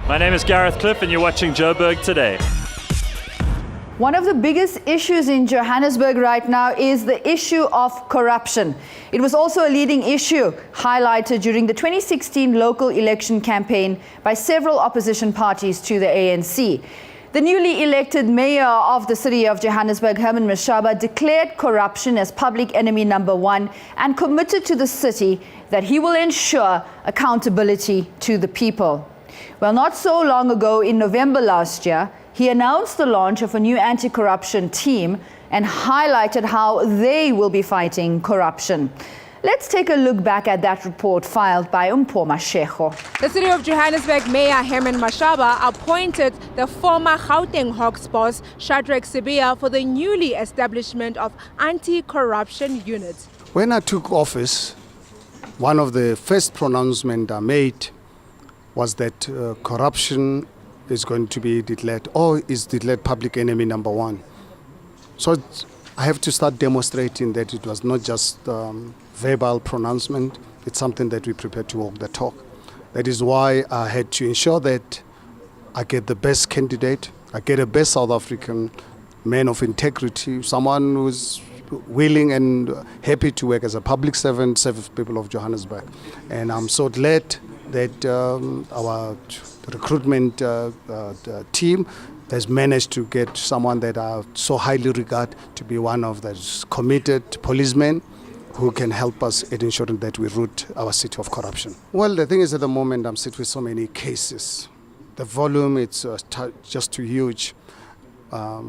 My name is Gareth Cliff and you're watching Joburg Today. One of the biggest issues in Johannesburg right now is the issue of corruption. It was also a leading issue highlighted during the 2016 local election campaign by several opposition parties to the ANC. The newly elected mayor of the city of Johannesburg, Herman Mashaba, declared corruption as public enemy number one and committed to the city that he will ensure accountability to the people. Well, not so long ago, in November last year, he announced the launch of a new anti-corruption team and highlighted how they will be fighting corruption. Let's take a look back at that report filed by Mpoma Shego. The City of Johannesburg Mayor Herman Mashaba appointed the former Gauteng Hawks boss Shadrack Sibiya for the newly establishment of anti-corruption units. When I took office, one of the first pronouncements I made was that corruption is going to be declared, or is declared public enemy number one. So I have to start demonstrating that it was not just verbal pronouncement, it's something that we prepare to walk the talk. That is why I had to ensure that I get the best candidate, I get a best South African man of integrity, someone who's willing and happy to work as a public servant, serve people of Johannesburg. And I'm so glad that our recruitment team has managed to get someone that I so highly regard to be one of those committed policemen who can help us in ensuring that we root our city of corruption. Well, the thing is, at the moment I'm sitting with so many cases. The volume, it's just too huge.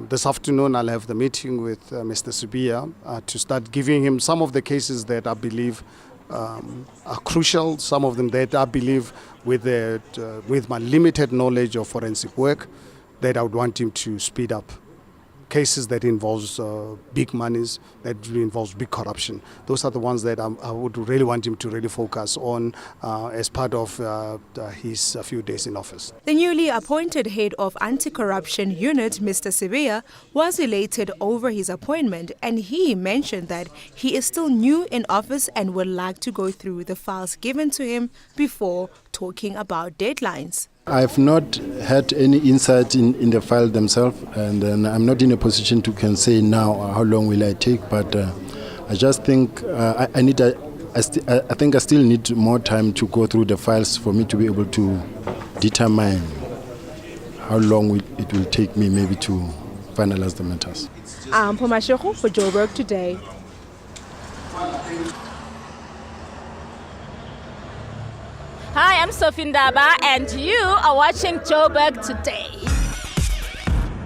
This afternoon I'll have the meeting with Mr. Sibiya to start giving him some of the cases that I believe are crucial, some of them that I believe with my limited knowledge of forensic work that I would want him to speed up. Cases that involves big monies, that involves big corruption. Those are the ones that I would really want him to really focus on as part of his few days in office. The newly appointed head of anti-corruption unit, Mr. Sibiya, was elated over his appointment, and he mentioned that he is still new in office and would like to go through the files given to him before talking about deadlines. I've not had any insight in the file themselves, and I'm not in a position to can say now how long will I take, but I just think I think I still need more time to go through the files for me to be able to determine how long it will take me maybe to finalize the matters. I'm Mpoma Shego for Joburg Today. Hi, I'm Sophie Ndaba, and you are watching Joburg Today.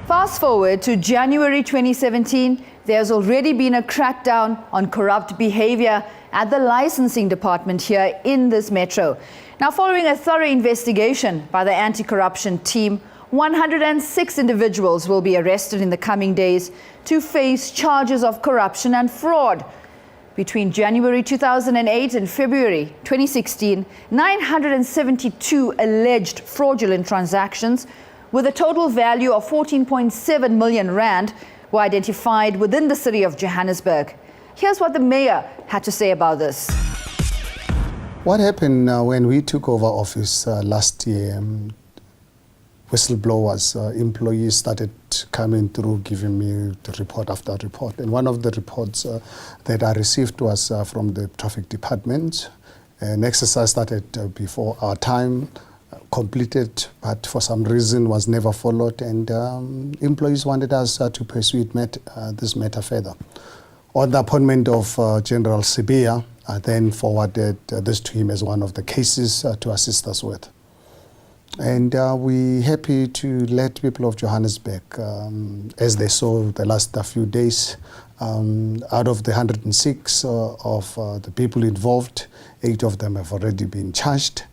Fast forward to January 2017, there's already been a crackdown on corrupt behavior at the licensing department here in this metro. Now, following a thorough investigation by the anti-corruption team, 106 individuals will be arrested in the coming days to face charges of corruption and fraud. Between January 2008 and February 2016, 972 alleged fraudulent transactions with a total value of 14.7 million rand were identified within the city of Johannesburg. Here's what the mayor had to say about this. What happened when we took over office last year, whistleblowers, employees started coming through, giving me the report after report. And one of the reports that I received was from the traffic department. An exercise started before our time, completed, but for some reason was never followed. And employees wanted us to pursue this matter further. On the appointment of General Sibiya, I then forwarded this to him as one of the cases to assist us with. And we're happy to let people of Johannesburg, as they saw the last few days, out of the 106 of the people involved, 8 of them have already been charged.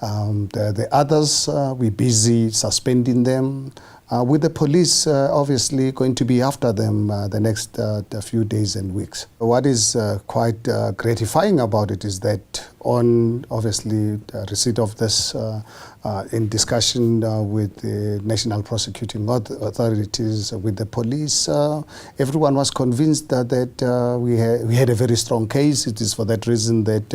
The others, we're busy suspending them, with the police obviously going to be after them the next few days and weeks. What is quite gratifying about it is that on obviously receipt of this, in discussion with the national prosecuting authorities, with the police, everyone was convinced that we had a very strong case. It is for that reason that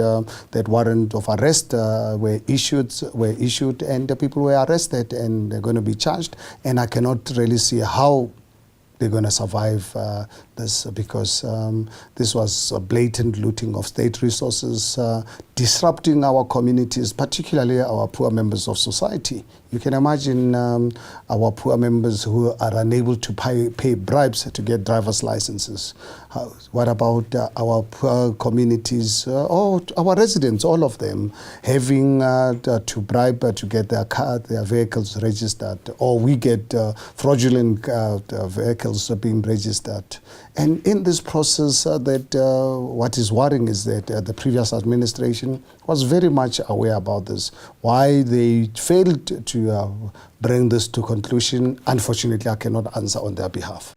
that warrant of arrest were issued, and the people were arrested and they're going to be charged. And I cannot really see how they're going to survive this, because this was a blatant looting of state resources, disrupting our communities, particularly our poor members of society. You can imagine our poor members who are unable to pay bribes to get driver's licenses. What about our poor communities, or our residents, all of them, having to bribe to get their vehicles registered, or we get fraudulent vehicles being registered. And in this process, what is worrying is that the previous administration was very much aware about this. Why they failed to bring this to conclusion, unfortunately, I cannot answer on their behalf.